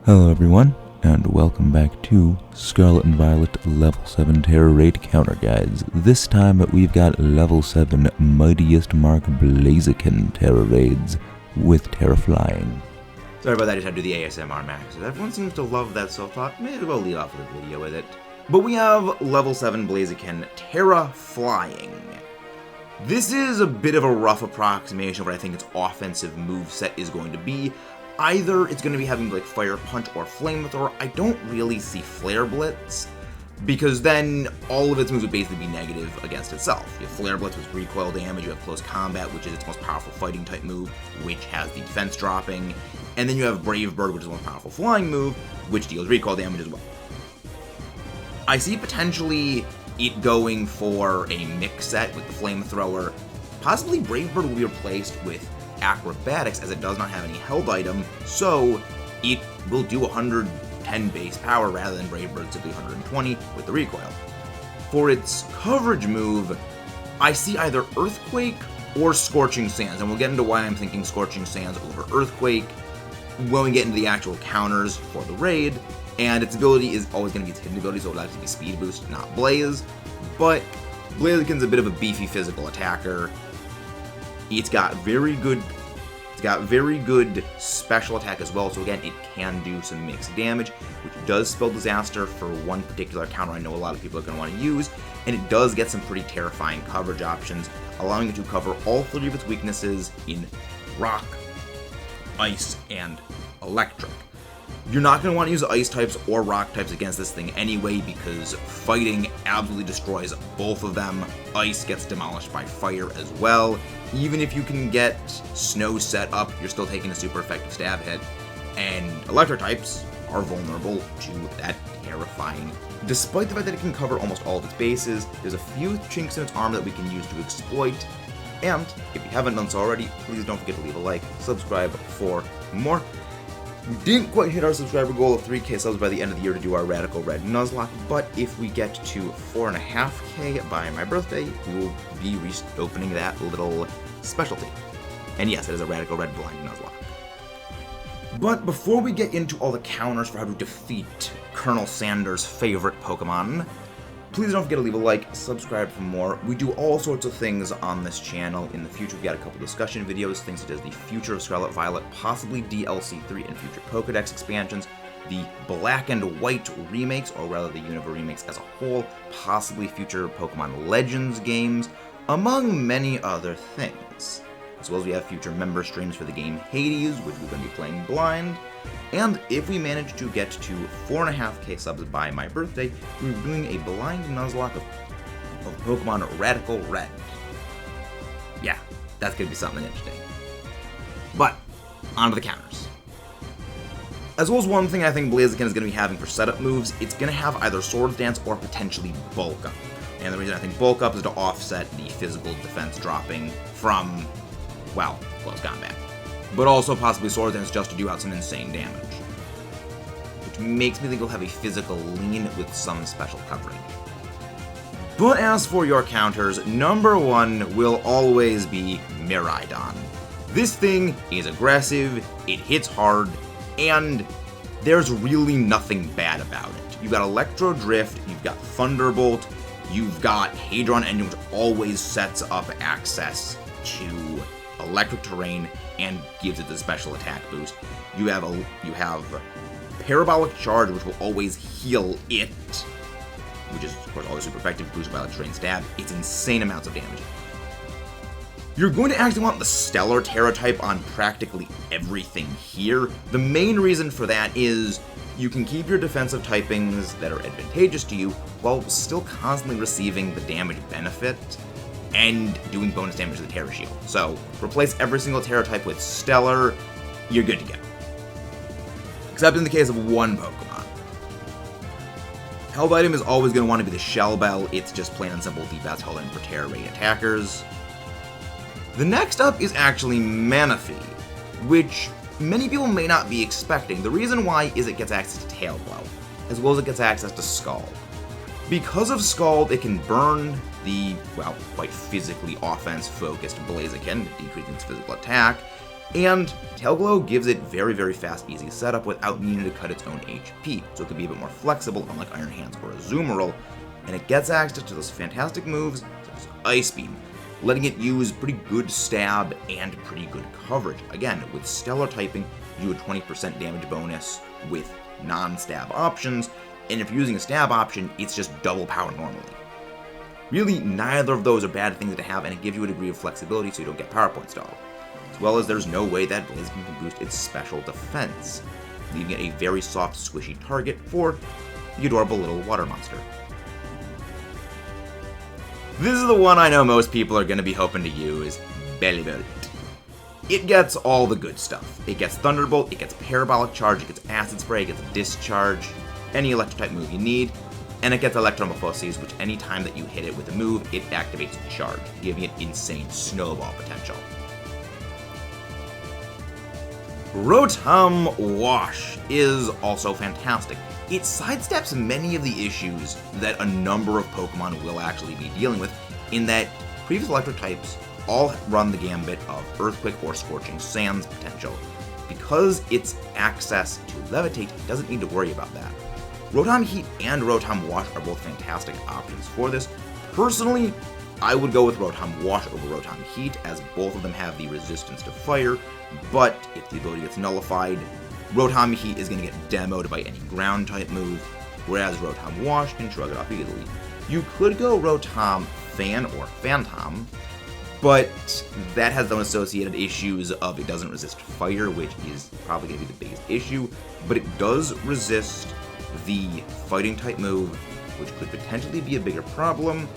Hello everyone, and welcome back to Scarlet and Violet Level 7 Tera Raid Counter Guides. This time we've got Level 7 Mightiest Mark Blaziken Tera Raids with Tera Flying. Sorry about that, I just had to do the ASMR max. Everyone seems to love that, so I thought maybe we'll lead off with a video with it. But we have Level 7 Blaziken Tera Flying. This is a bit of a rough approximation of what I think its offensive moveset is going to be. Either it's going to be having like Fire Punch or Flamethrower. I don't really see Flare Blitz, because then all of its moves would basically be negative against itself. You have Flare Blitz with recoil damage, you have Close Combat, which is its most powerful fighting type move, which has the defense dropping, and then you have Brave Bird, which is the most powerful flying move, which deals recoil damage as well. I see potentially it going for a mix set with the Flamethrower. Possibly Brave Bird will be replaced with Acrobatics, as it does not have any held item, so it will do 110 base power rather than Brave Bird simply 120 with the recoil. For its coverage move, I see either Earthquake or Scorching Sands, and we'll get into why I'm thinking Scorching Sands over Earthquake when we get into the actual counters for the raid. And its ability is always going to be its hidden ability, so it'll actually be Speed Boost, not Blaze. But Blaziken's a bit of a beefy physical attacker. It's got very good special attack as well, so again, it can do some mixed damage, which does spell Disaster for one particular counter I know a lot of people are going to want to use, and it does get some pretty terrifying coverage options, allowing it to cover all three of its weaknesses in Rock, Ice, and Electric. You're not going to want to use Ice types or Rock types against this thing anyway, because Fighting absolutely destroys both of them. Ice gets demolished by Fire as well. Even if you can get Snow set up, you're still taking a super effective stab hit. And Electric types are vulnerable to that terrifying. Despite the fact that it can cover almost all of its bases, there's a few chinks in its armor that we can use to exploit. And if you haven't done so already, please don't forget to leave a like, subscribe for more. We didn't quite hit our subscriber goal of 3K subs by the end of the year to do our Radical Red Nuzlocke, but if we get to 4.5K by my birthday, we will be opening that little specialty. And yes, it is a Radical Red Blind Nuzlocke. But before we get into all the counters for how to defeat Colonel Sanders' favorite Pokemon, please don't forget to leave a like, subscribe for more. We do all sorts of things on this channel. In the future, we've got a couple discussion videos, things such as the future of Scarlet Violet, possibly DLC 3 and future Pokedex expansions, the Black and White remakes, or rather the Unova remakes as a whole, possibly future Pokemon Legends games, among many other things. As well as we have future member streams for the game Hades, which we're going to be playing blind. And if we manage to get to 4.5K subs by my birthday, we're doing a blind Nuzlocke of Pokemon Radical Red. Yeah, that's going to be something interesting. But, on to the counters. As well as one thing I think Blaziken is going to be having for setup moves, it's going to have either Swords Dance or potentially Bulk Up. And the reason I think Bulk Up is to offset the physical defense dropping from, well, close combat. But also possibly Swords Dance just to do out some insane damage. Which makes me think it'll have a physical lean with some special covering. But as for your counters, number one will always be Miraidon. This thing is aggressive, it hits hard, and there's really nothing bad about it. You've got Electro Drift, you've got Thunderbolt, you've got Hadron Engine, which always sets up access to electric terrain and gives it the special attack boost. You have Parabolic Charge, which will always heal it, which is of course always super effective, boost by electric terrain stab. It's insane amounts of damage. You're going to actually want the Stellar Tera type on practically everything here. The main reason for that is you can keep your defensive typings that are advantageous to you while still constantly receiving the damage benefit and doing bonus damage to the Tera Shield. So, replace every single Tera type with Stellar, you're good to go. Except in the case of one Pokemon. Held item is always going to want to be the Shell Bell, it's just plain and simple the best held item for Tera Raid attackers. The next up is actually Manaphy, which many people may not be expecting. The reason why is it gets access to Tail Glow, as well as it gets access to Scald. Because of Scald, it can burn the, well, quite physically offense-focused Blaziken, decreasing its physical attack, And Tail Glow gives it very, very fast, easy setup without needing to cut its own HP, so it can be a bit more flexible, unlike Iron Hands or Azumarill, and it gets access to those fantastic moves such as Ice Beam, letting it use pretty good stab and pretty good coverage. Again, with Stellar typing, you do a 20% damage bonus with non-stab options, and if you're using a stab option, it's just double power normally. Really, neither of those are bad things to have, and it gives you a degree of flexibility so you don't get power point stalled. As well as there's no way that Blaziken can boost its special defense, leaving it a very soft, squishy target for the adorable little water monster. This is the one I know most people are going to be hoping to use, Bellibolt. It gets all the good stuff. It gets Thunderbolt, it gets Parabolic Charge, it gets Acid Spray, it gets Discharge, any Electro-type move you need, and it gets Electromephoses, which any time that you hit it with a move, it activates Charge, giving it insane snowball potential. Rotom Wash is also fantastic. It sidesteps many of the issues that a number of Pokemon will actually be dealing with, in that previous electric types all run the gambit of Earthquake or Scorching Sands potential. Because its access to Levitate, it doesn't need to worry about that. Rotom Heat and Rotom Wash are both fantastic options for this. Personally, I would go with Rotom Wash over Rotom Heat, as both of them have the resistance to fire, but if the ability gets nullified, Rotom Heat is going to get demoed by any ground-type move, whereas Rotom Wash can shrug it off easily. You could go Rotom Fan or Phantom, but that has those associated issues of it doesn't resist fire, which is probably going to be the biggest issue, but it does resist the fighting-type move, which could potentially be a bigger problem,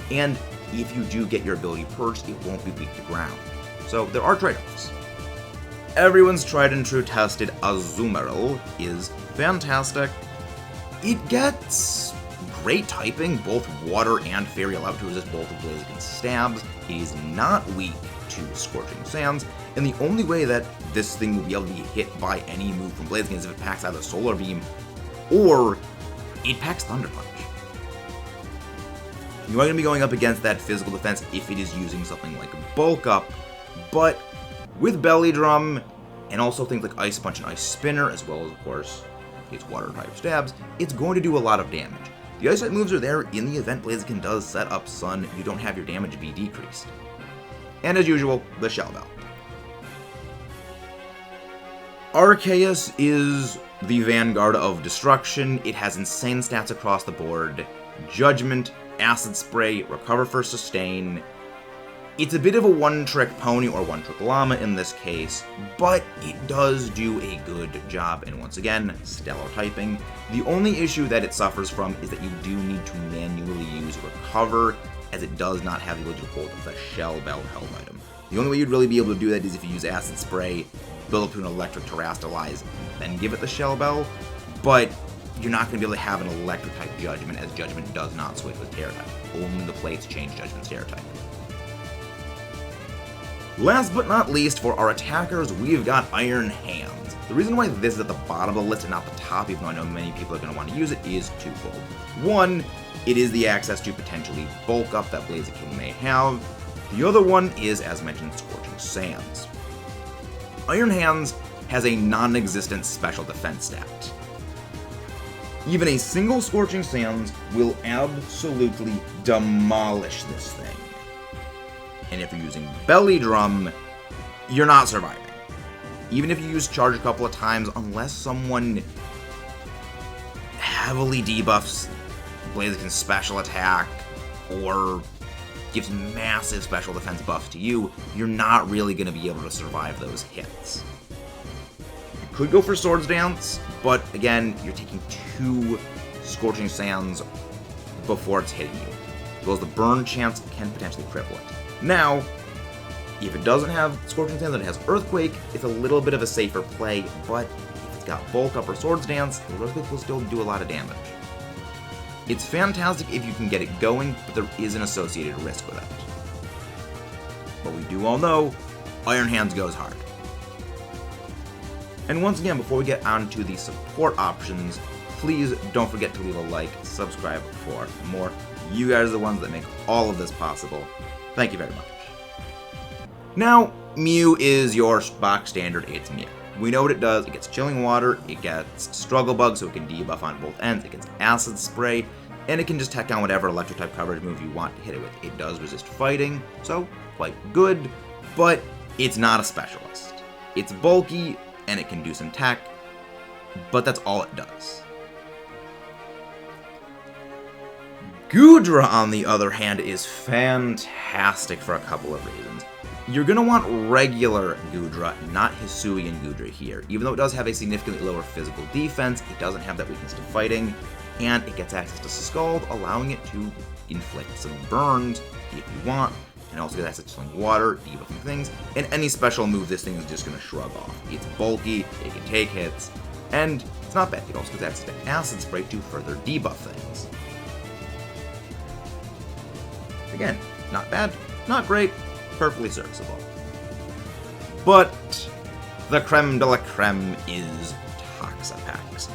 and if you do get your ability perched, it won't be weak to ground. So there are trade-offs. Everyone's tried and true tested Azumarill is fantastic. It gets great typing, both water and fairy, allowed to resist both of Blaziken's stabs. It is not weak to Scorching Sands, and the only way that this thing will be able to be hit by any move from Blaziken is if it packs either Solar Beam or it packs Thunder Punch. You are going to be going up against that physical defense if it is using something like Bulk Up, but with Belly Drum, and also things like Ice Punch and Ice Spinner, as well as, of course, its water-type stabs, it's going to do a lot of damage. The Ice-type moves are there in the event Blaziken does set up Sun, you don't have your damage be decreased. And as usual, the Shell Bell. Arceus is the vanguard of destruction. It has insane stats across the board. Judgment, Acid Spray, Recover for Sustain. It's a bit of a one-trick pony or one-trick llama in this case, but it does do a good job, and once again, stellar typing. The only issue that it suffers from is that you do need to manually use Recover, as it does not have the ability to hold the Shell Bell held item. The only way you'd really be able to do that is if you use Acid Spray, build up to an Electric Terrastalize, then give it the Shell Bell, but you're not going to be able to have an Electric-type Judgment, as Judgment does not switch with Tera-type. Only the plates change Judgment's Tera-type. Last but not least, for our attackers, we've got Iron Hands. The reason why this is at the bottom of the list and not the top, even though I know many people are going to want to use it, is twofold. One, it is the access to potentially Bulk Up that Blaziken may have. The other one is, as mentioned, Scorching Sands. Iron Hands has a non-existent special defense stat. Even a single Scorching Sands will absolutely demolish this thing. And if you're using Belly Drum, you're not surviving. Even if you use Charge a couple of times, unless someone heavily debuffs Blaziken's special attack or gives massive special defense buffs to you, you're not really going to be able to survive those hits. You could go for Swords Dance, but again, you're taking 2 Scorching Sands before it's hitting you, as well as the burn chance can potentially cripple it. Now, if it doesn't have Scorching Sands and it has Earthquake, it's a little bit of a safer play, but if it's got Bulk Up or Swords Dance, the Earthquake will still do a lot of damage. It's fantastic if you can get it going, but there is an associated risk with it. But we do all know, Iron Hands goes hard. And once again, before we get on to the support options, please don't forget to leave a like, subscribe for more. You guys are the ones that make all of this possible. Thank you very much. Now, Mew is your box standard, it's Mew. We know what it does. It gets Chilling Water, it gets Struggle Bug, so it can debuff on both ends, it gets Acid Spray, and it can just tech on whatever electric-type coverage move you want to hit it with. It does resist fighting, so quite good, but it's not a specialist. It's bulky, and it can do some tech, but that's all it does. Goodra, on the other hand, is fantastic for a couple of reasons. You're going to want regular Goodra, not Hisuian Goodra here. Even though it does have a significantly lower physical defense, it doesn't have that weakness to fighting, and it gets access to Scald, allowing it to inflict some burns if you want, and also gets access to Chilling Water, debuffing things, and any special move this thing is just going to shrug off. It's bulky, it can take hits, and it's not bad. It also gets access to Acid Spray to further debuff things. Again, not bad, not great, perfectly serviceable. But the creme de la creme is Toxapex.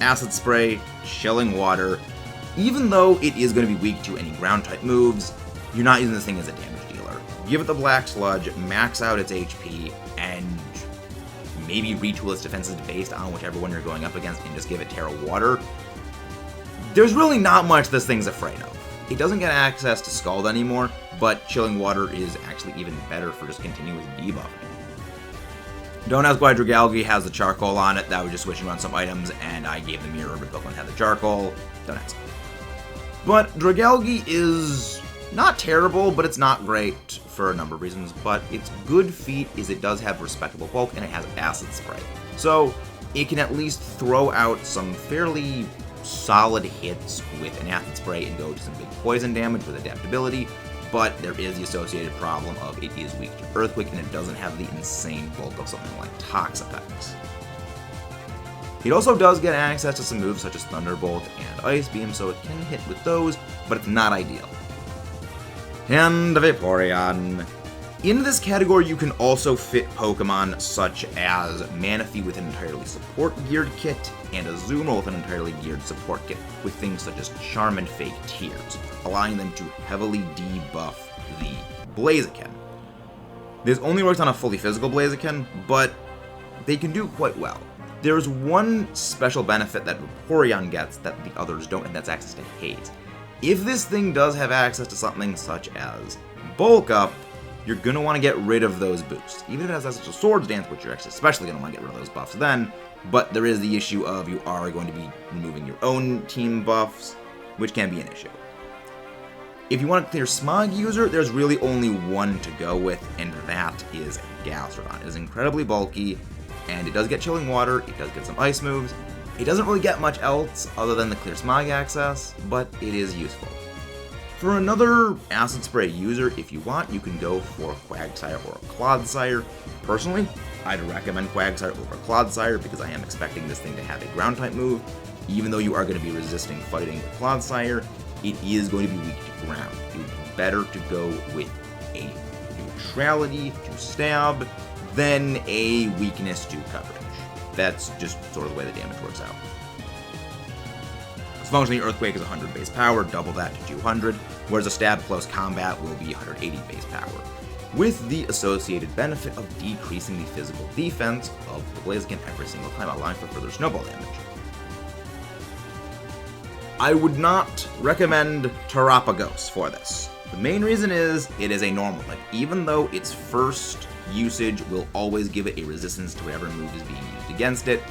Acid Spray, Chilling Water. Even though it is going to be weak to any ground-type moves, you're not using this thing as a damage dealer. Give it the Black Sludge, max out its HP, and maybe retool its defenses based on whichever one you're going up against, and just give it Tera Water. There's really not much this thing's afraid of. It doesn't get access to Scald anymore, but Chilling Water is actually even better for just continuous debuffing. Don't ask why Dragalge has the charcoal on it. That was just switching around some items, and I gave the mirror, but Pokemon had the charcoal. Don't ask. But Dragalge is not terrible, but it's not great for a number of reasons. But its good feat is it does have respectable bulk, and it has Acid Spray. So it can at least throw out some fairly solid hits with an Acid Spray and go to some big poison damage with adaptability, but there is the associated problem of it is weak to Earthquake and it doesn't have the insane bulk of something like Toxapex. It also does get access to some moves such as Thunderbolt and Ice Beam, so it can hit with those, but it's not ideal. And Vaporeon. In this category, you can also fit Pokemon such as Manaphy with an entirely support-geared kit, and Azumarill with an entirely geared support kit, with things such as Charm and Fake Tears, allowing them to heavily debuff the Blaziken. This only works on a fully physical Blaziken, but they can do quite well. There's one special benefit that Vaporeon gets that the others don't, and that's access to Haze. If this thing does have access to something such as Bulk Up, you're going to want to get rid of those boosts. Even if it has access to Swords Dance, which you're especially going to want to get rid of those buffs then, but there is the issue of you are going to be removing your own team buffs, which can be an issue. If you want a clear Smog user, there's really only one to go with, and that is Gastrodon. It is incredibly bulky, and it does get Chilling Water, it does get some ice moves. It doesn't really get much else other than the clear Smog access, but it is useful. For another Acid Spray user, if you want, you can go for Quagsire or Clodsire. Personally, I'd recommend Quagsire over Clodsire because I am expecting this thing to have a Ground-type move. Even though you are going to be resisting fighting with Clodsire, it is going to be weak to ground. It would be better to go with a neutrality to stab than a weakness to coverage. That's just sort of the way the damage works out. Functionally, Earthquake is 100 base power, double that to 200, whereas a stab close combat will be 180 base power, with the associated benefit of decreasing the physical defense of the Blaziken every single time, allowing for further snowball damage. I would not recommend Terapagos for this. The main reason is it is a normal type. Even though its first usage will always give it a resistance to whatever move is being used against it,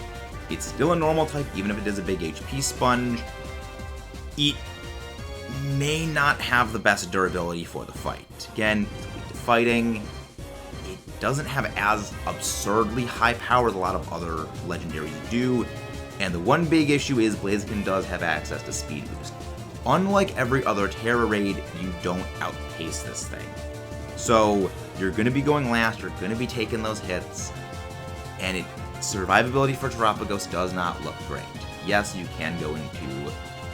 it's still a normal type, even if it is a big HP sponge. It may not have the best durability for the fight. Again, it's weak to fighting. It doesn't have as absurdly high power as a lot of other legendaries do. And the one big issue is Blaziken does have access to Speed Boost. Unlike every other Tera raid, you don't outpace this thing. So you're going to be going last, you're going to be taking those hits, and survivability for Terapagos does not look great. Yes, you can go into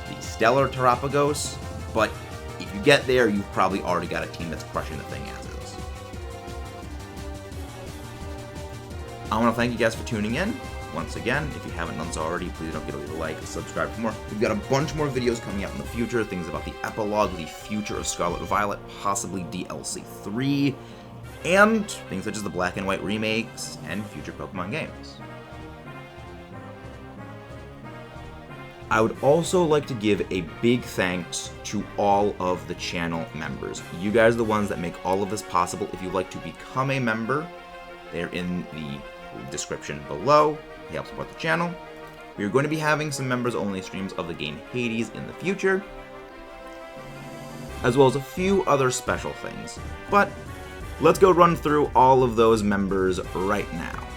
the Stellar Terapagos, but if you get there, you've probably already got a team that's crushing the thing as is. I want to thank you guys for tuning in. Once again, if you haven't done so already, please don't forget to leave a like, subscribe for more. We've got a bunch more videos coming out in the future, things about the epilogue, the future of Scarlet Violet, possibly DLC 3, and things such as the Black and White remakes and future Pokemon games. I would also like to give a big thanks to all of the channel members. You guys are the ones that make all of this possible. If you'd like to become a member, they're in the description below. They help support the channel. We are going to be having some members-only streams of the game Hades in the future, as well as a few other special things. But let's go run through all of those members right now.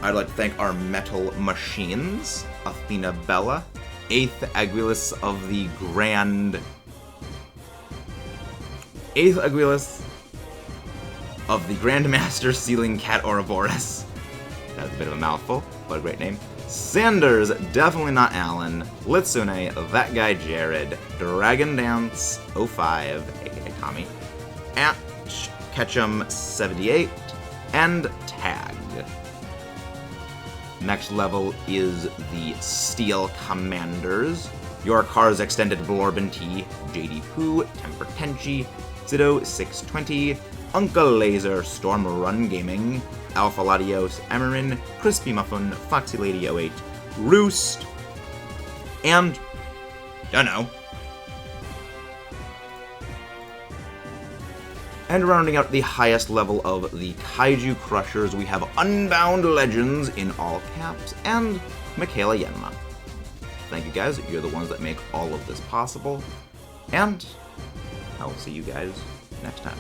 I'd like to thank our metal machines, Athena Bella, 8th Aguilus of the Grand... 8th Aguilus of the Grandmaster Sealing Cat Ouroboros. That's a bit of a mouthful, but a great name. Sanders, definitely not Alan. Litsune, that guy Jared. Dragon Dance 05, aka Tommy. Atch Ketchum 78, and Tag. Next level is the Steel Commanders. Your Car's Extended Blorbin T, JD Who, Temper Tenchi, Zido 620, Uncle Laser, Storm Run Gaming, Alpha Latios, Emerin, Crispy Muffin, Foxy Lady 08, Roost, and dunno. And rounding out the highest level of the Kaiju Crushers, we have Unbound Legends in all caps, and Michaela Yenma. Thank you guys, you're the ones that make all of this possible, and I will see you guys next time.